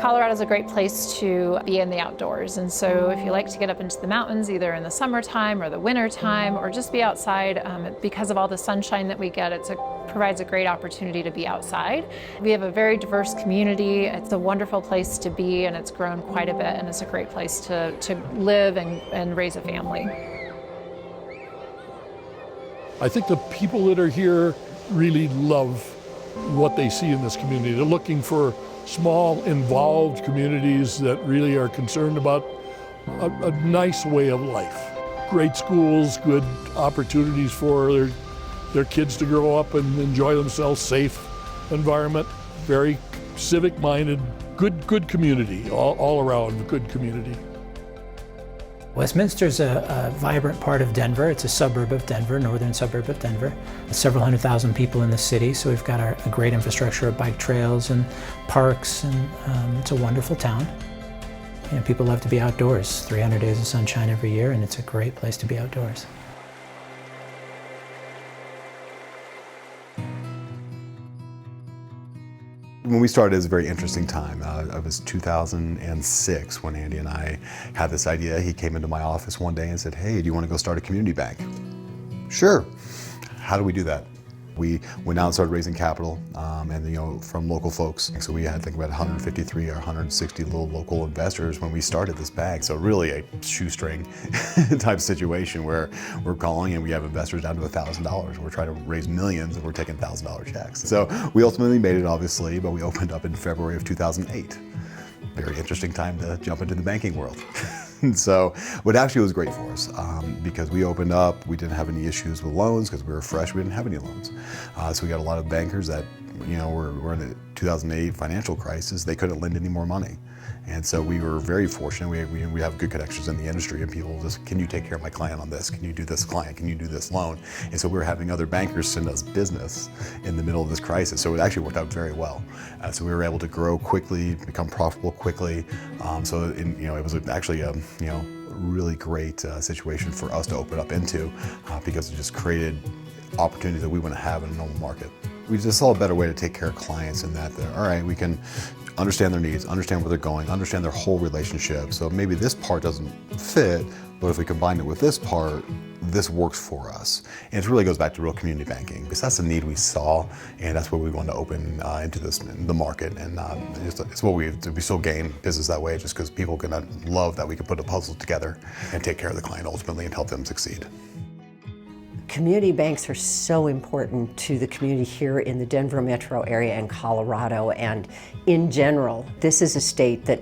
Colorado's a great place to be in the outdoors, and so if you like to get up into the mountains either in the summertime or the winter time or just be outside, because of all the sunshine that we get, it provides a great opportunity to be outside. We have a very diverse community. It's a wonderful place to be, and it's grown quite a bit, and it's a great place to live and raise a family. I think the people that are here really love what they see in this community. They're looking for small, involved communities that really are concerned about a nice way of life. Great schools, good opportunities for their kids to grow up and enjoy themselves, safe environment, very civic-minded, good community, all around good community. Westminster is a vibrant part of Denver. It's a suburb of Denver, northern suburb of Denver. There's several 100,000 people in the city, so we've got a great infrastructure of bike trails and parks, and it's a wonderful town. You know, people love to be outdoors, 300 days of sunshine every year, and it's a great place to be outdoors. When we started, it was a very interesting time. It was 2006 when Andy and I had this idea. He came into my office one day and said, "Hey, do you want to go start a community bank?" Sure. How do we do that? We went out and started raising capital, and from local folks. So we had, I think, about 153 or 160 little local investors when we started this bank. So really a shoestring type situation where we're calling and we have investors down to $1,000. We're trying to raise millions and we're taking $1,000 checks. So we ultimately made it, obviously, but we opened up in February of 2008. Very interesting time to jump into the banking world. And so, but actually it was great for us because we opened up, we didn't have any issues with loans because we were fresh, we didn't have any loans. So we got a lot of bankers that, were in the 2008 financial crisis, they couldn't lend any more money. And so we were very fortunate. We have good connections in the industry, and people just, can you take care of my client on this? Can you do this client? Can you do this loan? And so we were having other bankers send us business in the middle of this crisis. So it actually worked out very well. So we were able to grow quickly, become profitable quickly. It was actually a really great situation for us to open up into because it just created opportunities that we wouldn't have in a normal market. We just saw a better way to take care of clients in that, all right, we can understand their needs, understand where they're going, understand their whole relationship. So maybe this part doesn't fit, but if we combine it with this part, this works for us. And it really goes back to real community banking, because that's the need we saw, and that's what we wanted to open into the market. And it's what we so game business that way, just because people can love that we can put a puzzle together and take care of the client ultimately and help them succeed. Community banks are so important to the community here in the Denver metro area and Colorado, and in general, this is a state that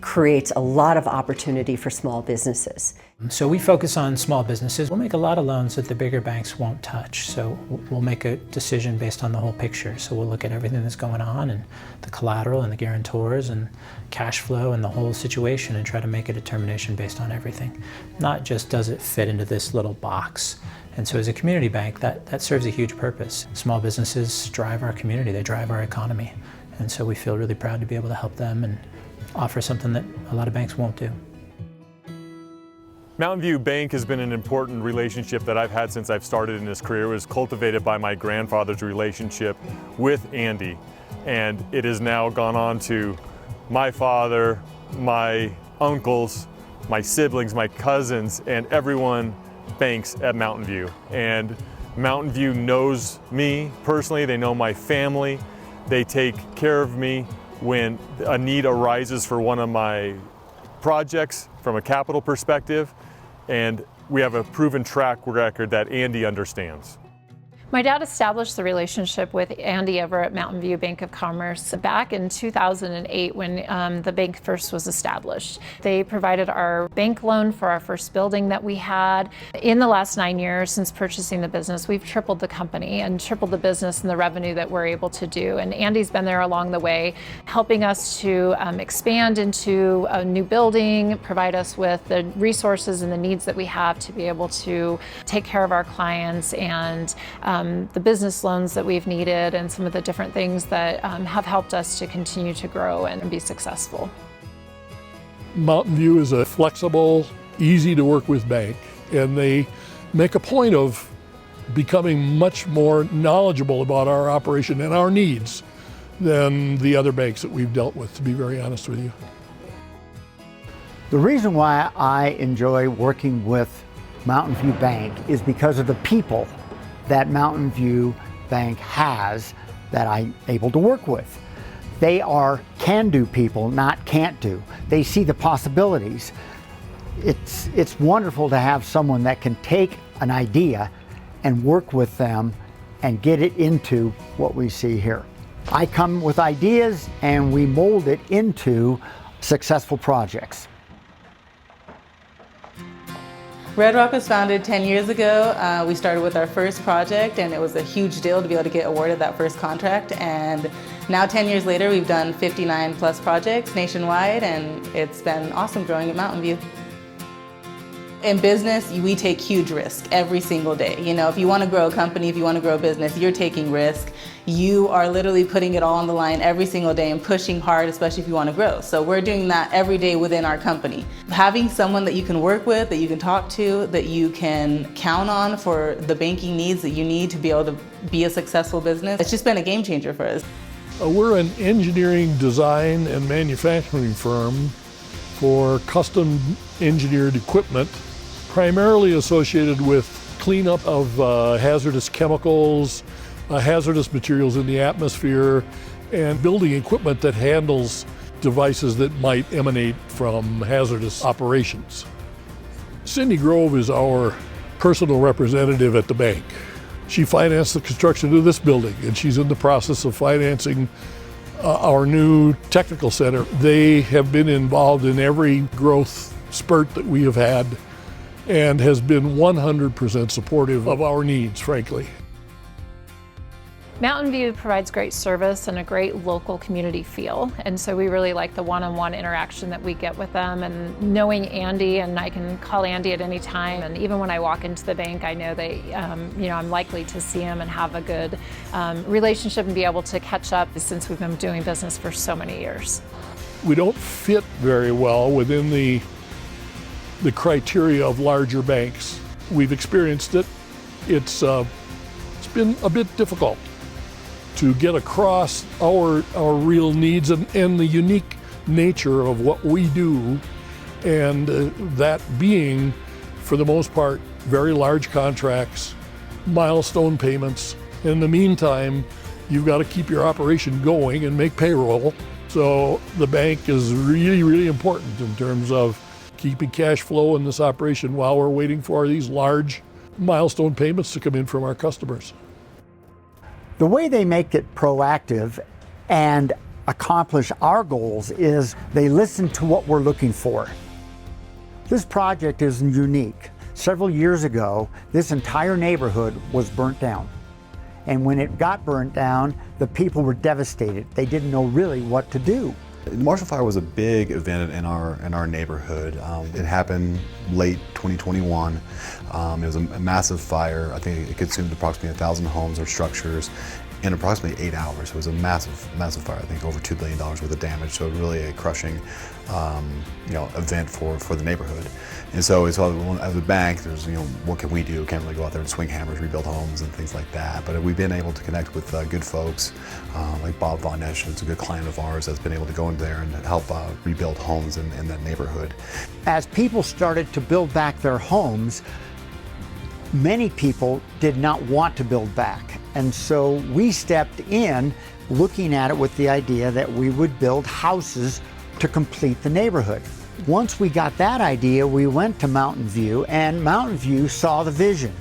creates a lot of opportunity for small businesses. So we focus on small businesses. We'll make a lot of loans that the bigger banks won't touch. So we'll make a decision based on the whole picture. So we'll look at everything that's going on and the collateral and the guarantors and cash flow and the whole situation and try to make a determination based on everything. Not just does it fit into this little box. And so as a community bank, that serves a huge purpose. Small businesses drive our community, they drive our economy. And so we feel really proud to be able to help them and offer something that a lot of banks won't do. Mountain View Bank has been an important relationship that I've had since I've started in this career. It was cultivated by my grandfather's relationship with Andy, and it has now gone on to my father, my uncles, my siblings, my cousins, and everyone banks at Mountain View. And Mountain View knows me personally, they know my family, they take care of me when a need arises for one of my projects from a capital perspective, and we have a proven track record that Andy understands. My dad established the relationship with Andy over at Mountain View Bank of Commerce back in 2008 when the bank first was established. They provided our bank loan for our first building that we had. In the last 9 years since purchasing the business, we've tripled the company and tripled the business and the revenue that we're able to do. And Andy's been there along the way, helping us to expand into a new building, provide us with the resources and the needs that we have to be able to take care of our clients, and the business loans that we've needed, and some of the different things that have helped us to continue to grow and be successful. Mountain View is a flexible, easy to work with bank, and they make a point of becoming much more knowledgeable about our operation and our needs. than the other banks that we've dealt with, to be very honest with you. The reason why I enjoy working with Mountain View Bank is because of the people that Mountain View Bank has that I'm able to work with. They are can-do people, not can't-do. They see the possibilities. It's wonderful to have someone that can take an idea and work with them and get it into what we see here. I come with ideas and we mold it into successful projects. Red Rock was founded 10 years ago. We started with our first project, and it was a huge deal to be able to get awarded that first contract. And now 10 years later, we've done 59 plus projects nationwide, and it's been awesome growing at Mountain View. In business, we take huge risk every single day. You know, if you want to grow a company, if you want to grow a business, you're taking risk. You are literally putting it all on the line every single day and pushing hard, especially if you want to grow. So we're doing that every day within our company. Having someone that you can work with, that you can talk to, that you can count on for the banking needs that you need to be able to be a successful business, it's just been a game changer for us. We're an engineering, design, and manufacturing firm for custom engineered equipment, primarily associated with cleanup of hazardous chemicals, hazardous materials in the atmosphere, and building equipment that handles devices that might emanate from hazardous operations. Cindy Grove is our personal representative at the bank. She financed the construction of this building, and she's in the process of financing our new technical center. They have been involved in every growth spurt that we have had and has been 100% supportive of our needs, frankly. Mountain View provides great service and a great local community feel, and so we really like the one-on-one interaction that we get with them, and knowing Andy, and I can call Andy at any time, and even when I walk into the bank, I know that I'm likely to see him and have a good relationship and be able to catch up since we've been doing business for so many years. We don't fit very well within the criteria of larger banks. We've experienced it. It's been a bit difficult to get across our real needs and the unique nature of what we do, and that being, for the most part, very large contracts, milestone payments. In the meantime, you've got to keep your operation going and make payroll. So the bank is really, really important in terms of keeping cash flow in this operation while we're waiting for these large milestone payments to come in from our customers. The way they make it proactive and accomplish our goals is they listen to what we're looking for. This project is unique. Several years ago, this entire neighborhood was burnt down. And when it got burnt down, the people were devastated. They didn't know really what to do. The Marshall Fire was a big event in our neighborhood. It happened late 2021. It was a massive fire. I think it consumed approximately 1,000 homes or structures in approximately 8 hours. It was a massive, massive fire. I think over $2 billion worth of damage. So really a crushing, event for the neighborhood. And so as a bank, there's what can we do? Can't really go out there and swing hammers, rebuild homes and things like that. But we've been able to connect with good folks like Bob Von Esch, who's a good client of ours, that's been able to go in there and help rebuild homes in that neighborhood. As people started to build back their homes, many people did not want to build back. And so we stepped in looking at it with the idea that we would build houses to complete the neighborhood. Once we got that idea, we went to Mountain View, and Mountain View saw the vision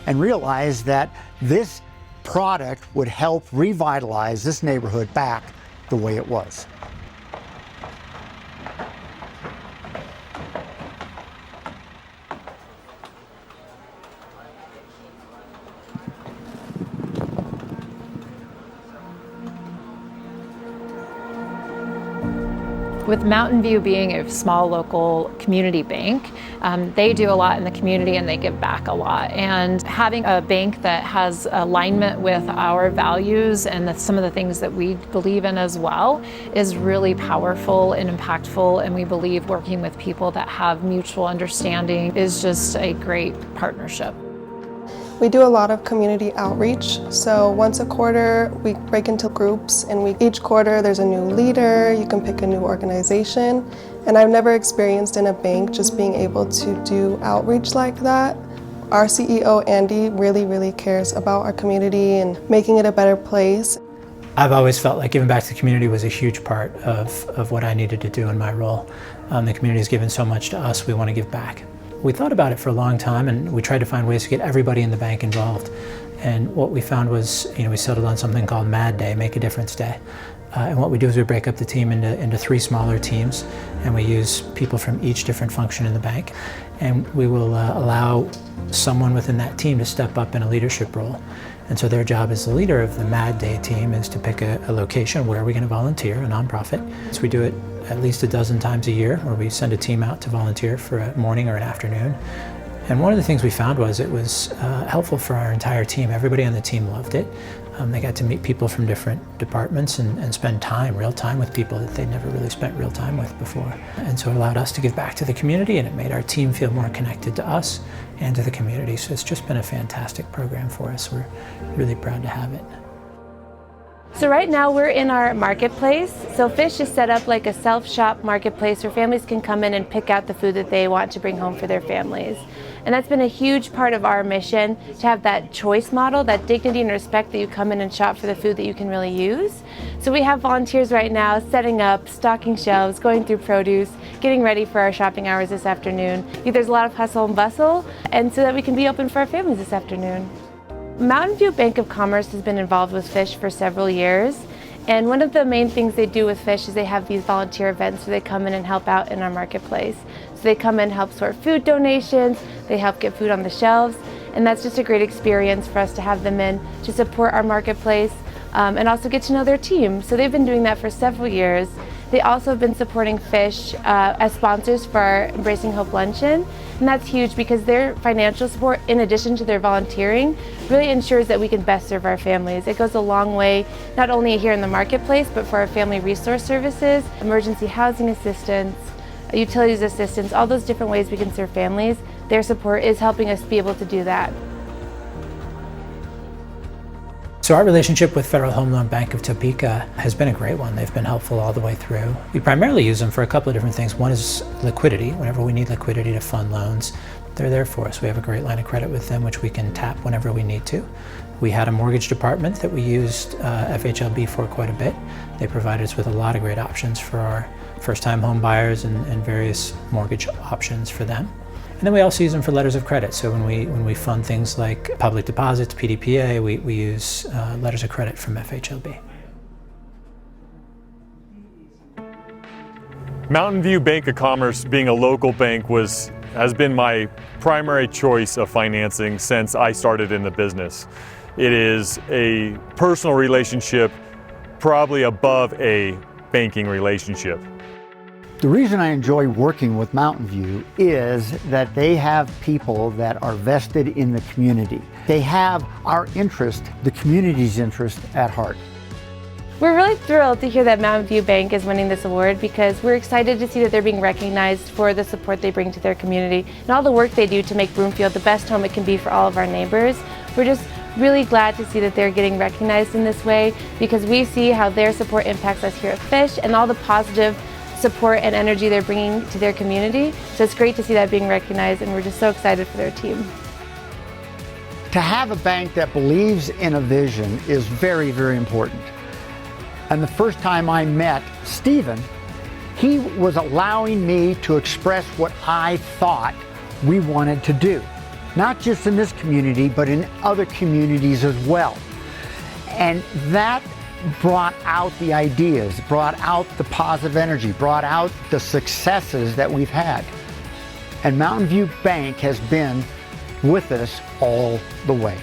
and realized that this product would help revitalize this neighborhood back the way it was. With Mountain View being a small local community bank, they do a lot in the community and they give back a lot. And having a bank that has alignment with our values and some of the things that we believe in as well is really powerful and impactful. And we believe working with people that have mutual understanding is just a great partnership. We do a lot of community outreach. So once a quarter, we break into groups, and each quarter there's a new leader, you can pick a new organization. And I've never experienced in a bank just being able to do outreach like that. Our CEO, Andy, really cares about our community and making it a better place. I've always felt like giving back to the community was a huge part of what I needed to do in my role. The community has given so much to us, we want to give back. We thought about it for a long time, and we tried to find ways to get everybody in the bank involved. And what we found was, we settled on something called MAD Day, Make a Difference Day. And what we do is we break up the team into 3 smaller teams, and we use people from each different function in the bank. And we will allow someone within that team to step up in a leadership role. And so their job as the leader of the MAD Day team is to pick a location where we're going to volunteer, a nonprofit. So we do it at least a dozen times a year, where we send a team out to volunteer for a morning or an afternoon. And one of the things we found was it was helpful for our entire team. Everybody on the team loved it. They got to meet people from different departments and spend real time with people that they'd never really spent real time with before. And so it allowed us to give back to the community, and it made our team feel more connected to us and to the community. So it's just been a fantastic program for us. We're really proud to have it. So right now we're in our marketplace. So Fish is set up like a self-shop marketplace where families can come in and pick out the food that they want to bring home for their families. And that's been a huge part of our mission, to have that choice model, that dignity and respect that you come in and shop for the food that you can really use. So we have volunteers right now setting up, stocking shelves, going through produce, getting ready for our shopping hours this afternoon. There's a lot of hustle and bustle, and so that we can be open for our families this afternoon. Mountain View Bank of Commerce has been involved with Fish for several years, and one of the main things they do with Fish is they have these volunteer events where they come in and help out in our marketplace. So they come in and help sort food donations, they help get food on the shelves, and that's just a great experience for us to have them in to support our marketplace and also get to know their team. So they've been doing that for several years. They also have been supporting Fish as sponsors for our Embracing Hope Luncheon, and that's huge because their financial support, in addition to their volunteering, really ensures that we can best serve our families. It goes a long way, not only here in the marketplace, but for our family resource services, emergency housing assistance, utilities assistance, all those different ways we can serve families. Their support is helping us be able to do that. So our relationship with Federal Home Loan Bank of Topeka has been a great one. They've been helpful all the way through. We primarily use them for a couple of different things. One is liquidity. Whenever we need liquidity to fund loans, they're there for us. We have a great line of credit with them, which we can tap whenever we need to. We had a mortgage department that we used FHLB for quite a bit. They provided us with a lot of great options for our first-time home buyers and various mortgage options for them. And then we also use them for letters of credit. So when we fund things like public deposits, PDPA, we use letters of credit from FHLB. Mountain View Bank of Commerce, being a local bank, has been my primary choice of financing since I started in the business. It is a personal relationship, probably above a banking relationship. The reason I enjoy working with Mountain View is that they have people that are vested in the community. They have our interest, the community's interest, at heart. We're really thrilled to hear that Mountain View Bank is winning this award because we're excited to see that they're being recognized for the support they bring to their community and all the work they do to make Broomfield the best home it can be for all of our neighbors. We're just really glad to see that they're getting recognized in this way because we see how their support impacts us here at Fish and all the positive support and energy they're bringing to their community. So it's great to see that being recognized, and we're just so excited for their team. To have a bank that believes in a vision is very, very important. And the first time I met Stephen, he was allowing me to express what I thought we wanted to do. Not just in this community, but in other communities as well. And that brought out the ideas, brought out the positive energy, brought out the successes that we've had. And Mountain View Bank has been with us all the way.